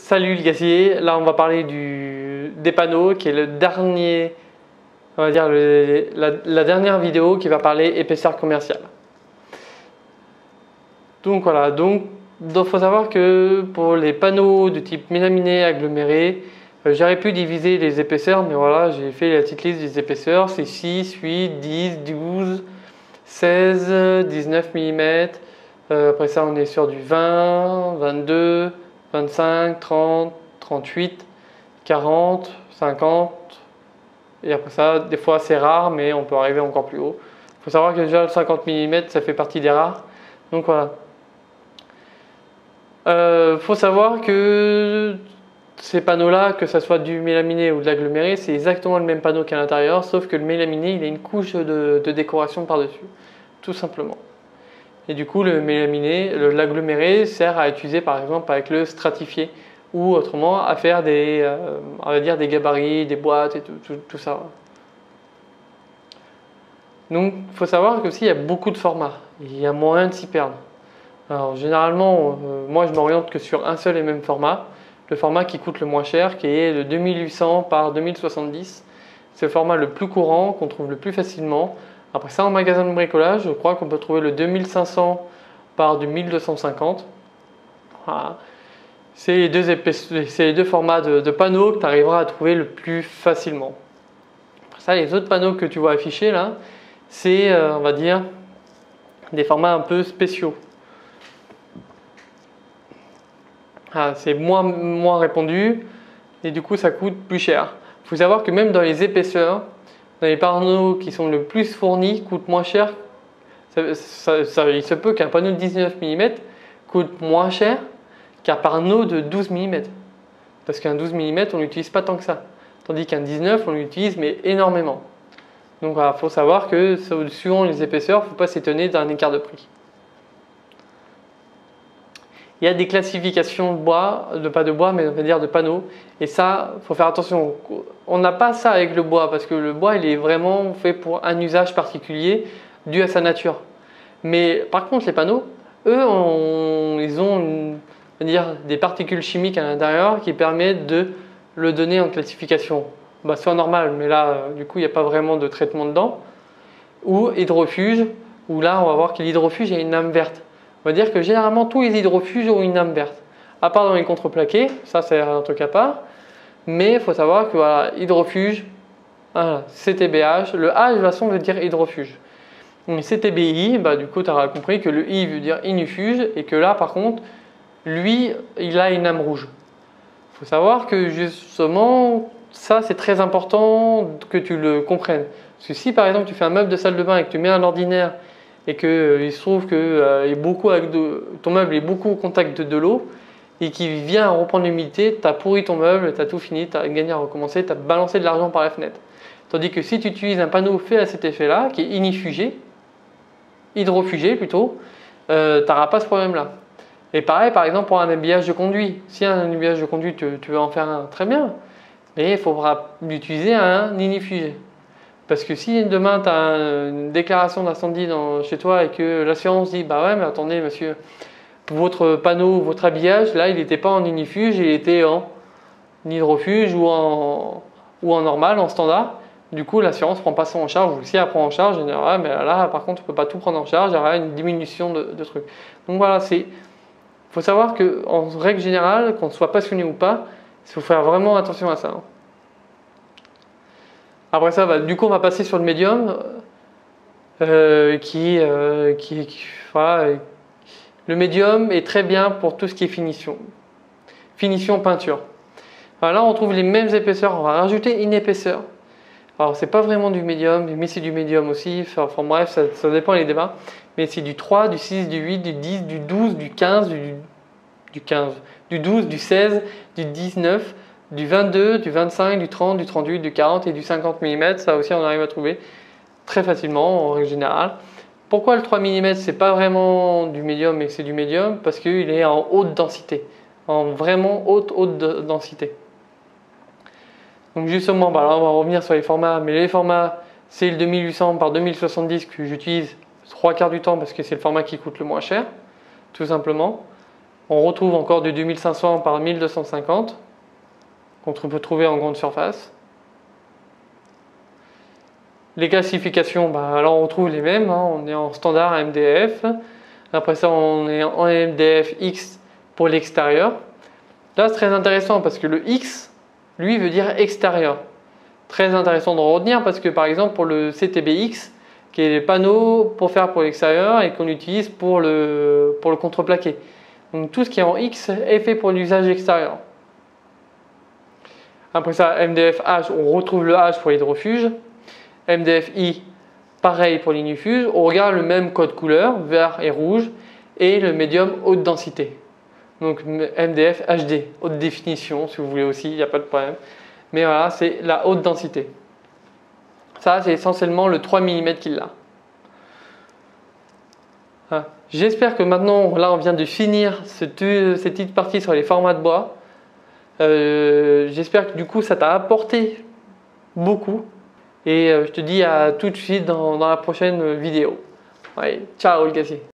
Salut le gazier, là on va parler des panneaux qui est le dernier, on va dire la dernière vidéo qui va parler épaisseur commerciale. Donc voilà, il faut savoir que pour les panneaux de type mélaminé aggloméré, j'aurais pu diviser les épaisseurs, mais voilà, j'ai fait la petite liste des épaisseurs, c'est 6, 8, 10, 12, 16, 19 mm, après ça on est sur du 20, 22, 25, 30, 38, 40, 50, et après ça, des fois c'est rare, mais on peut arriver encore plus haut. Il faut savoir que déjà le 50 mm, ça fait partie des rares. Donc voilà. Faut savoir que ces panneaux-là, que ce soit du mélaminé ou de l'aggloméré, c'est exactement le même panneau qu'à l'intérieur, sauf que le mélaminé, il a une couche de décoration par-dessus, tout simplement. Et du coup, le mélaminé, l'aggloméré sert à utiliser par exemple avec le stratifié ou autrement à faire on va dire des gabarits, des boîtes et tout ça. Donc, il faut savoir qu'aussi il y a beaucoup de formats. Il y a moyen de s'y perdre. Alors, généralement, moi je m'oriente que sur un seul et même format. Le format qui coûte le moins cher, qui est le 2800 par 2070. C'est le format le plus courant, qu'on trouve le plus facilement. Après ça, en magasin de bricolage, je crois qu'on peut trouver le 2500 par du 1250. Voilà. C'est les deux formats de panneaux que tu arriveras à trouver le plus facilement. Après ça, les autres panneaux que tu vois affichés là, c'est, on va dire, des formats un peu spéciaux. C'est moins répandu et du coup, ça coûte plus cher. Il faut savoir que même dans les épaisseurs, dans les panneaux qui sont le plus fournis coûtent moins cher. Il se peut qu'un panneau de 19 mm coûte moins cher qu'un panneau de 12 mm. Parce qu'un 12 mm, on l'utilise pas tant que ça. Tandis qu'un 19, on l'utilise mais énormément. Donc il faut savoir que suivant les épaisseurs, il ne faut pas s'étonner d'un écart de prix. Il y a des classifications de bois, pas de bois, mais on va dire de panneaux. Et ça, il faut faire attention. On n'a pas ça avec le bois, parce que le bois, il est vraiment fait pour un usage particulier dû à sa nature. Mais par contre, les panneaux, eux, ils ont on va dire, des particules chimiques à l'intérieur qui permettent de le donner en classification. Soit normal, mais là, du coup, il n'y a pas vraiment de traitement dedans. Ou hydrofuge, où là, on va voir que l'hydrofuge a une âme verte. On va dire que généralement tous les hydrofuges ont une âme verte. À part dans les contreplaqués, ça c'est un truc à part. Mais il faut savoir que voilà, hydrofuge, voilà, CTBH, le H de toute façon veut dire hydrofuge. Donc CTBI, du coup tu auras compris que le I veut dire ignifuge et que là par contre, lui, il a une âme rouge. Il faut savoir que justement, ça c'est très important que tu le comprennes. Parce que si par exemple tu fais un meuble de salle de bain et que tu mets un ordinaire et qu'il se trouve que ton meuble est beaucoup au contact de l'eau et qu'il vient à reprendre l'humidité, tu as pourri ton meuble, tu as tout fini, tu as gagné à recommencer, tu as balancé de l'argent par la fenêtre. Tandis que si tu utilises un panneau fait à cet effet-là, qui est hydrofugé plutôt, tu n'auras pas ce problème-là. Et pareil, par exemple, pour un habillage de conduit. Si un habillage de conduit, tu veux en faire un, très bien, mais il faudra l'utiliser un inifugé. Parce que si demain tu as une déclaration d'incendie chez toi et que l'assurance dit bah ouais mais attendez monsieur, votre panneau, votre habillage là il n'était pas en inifuge, il était en hydrofuge ou en normal, en standard. Du coup l'assurance ne prend pas ça en charge, ou si elle prend en charge, elle dit ouais mais là par contre tu ne peux pas tout prendre en charge, il y aura une diminution de trucs. Donc voilà, il faut savoir qu'en règle générale, qu'on soit passionné ou pas, il faut faire vraiment attention à ça. Après ça, du coup, on va passer sur le médium, voilà, le médium est très bien pour tout ce qui est finition peinture. Alors là, on trouve les mêmes épaisseurs, on va rajouter une épaisseur. Alors, c'est pas vraiment du médium, mais c'est du médium aussi. Enfin bref, ça dépend des débats. Mais c'est du 3, du 6, du 8, du 10, du 12, du 15, du 12, du 16, du 19. Du 22, du 25, du 30, du 38, du 40 et du 50 mm, ça aussi on arrive à trouver très facilement en règle générale. Pourquoi le 3 mm c'est pas vraiment du médium mais que c'est du médium? Parce qu'il est en haute densité, en vraiment haute densité. Donc justement, là on va revenir sur les formats, mais les formats c'est le 2800 par 2070 que j'utilise 3/4 du temps parce que c'est le format qui coûte le moins cher, tout simplement. On retrouve encore du 2500 par 1250 qu'on peut trouver en grande surface. Les classifications, alors on trouve les mêmes, hein. On est en standard MDF. Après ça, on est en MDF X pour l'extérieur. Là, c'est très intéressant parce que le X, lui, veut dire extérieur. Très intéressant de retenir parce que par exemple pour le CTBX, qui est les panneaux pour faire pour l'extérieur et qu'on utilise pour le contreplaqué. Donc tout ce qui est en X est fait pour l'usage extérieur. Après ça, MDF H, on retrouve le H pour l'hydrofuge. MDF I, pareil pour l'ignifuge. On regarde le même code couleur, vert et rouge, et le médium haute densité. Donc MDF HD, haute définition si vous voulez aussi, il n'y a pas de problème. Mais voilà, c'est la haute densité. Ça, c'est essentiellement le 3 mm qu'il a. Voilà. J'espère que maintenant, là, on vient de finir cette petite partie sur les formats de bois. J'espère que du coup, ça t'a apporté beaucoup. Et je te dis à tout de suite dans la prochaine vidéo. Ouais, ciao, le Gassi.